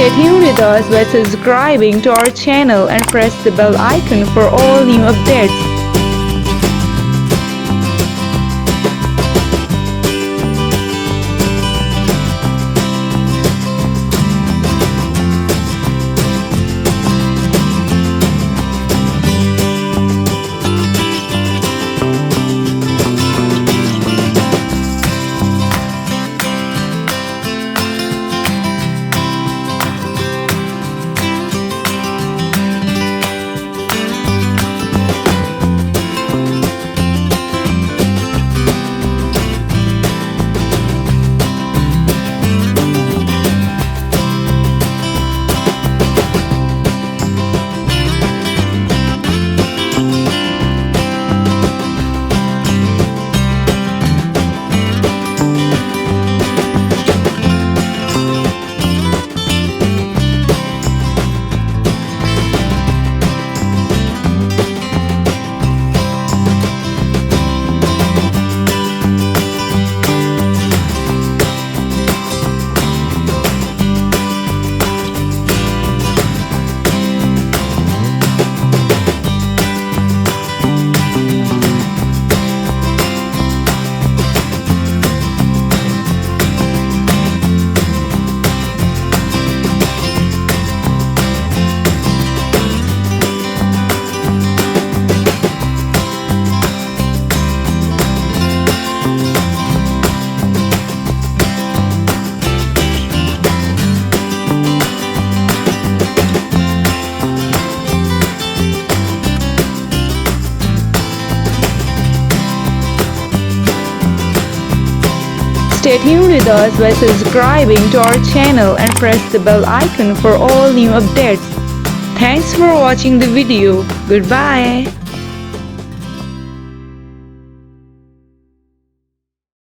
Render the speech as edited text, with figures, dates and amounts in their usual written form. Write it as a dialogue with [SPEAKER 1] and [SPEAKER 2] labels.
[SPEAKER 1] Stay tuned with us by subscribing to our channel and press the bell icon for all new updates. Stay tuned with us by subscribing to our channel and press the bell icon for all new updates. Thanks for watching the video. Goodbye.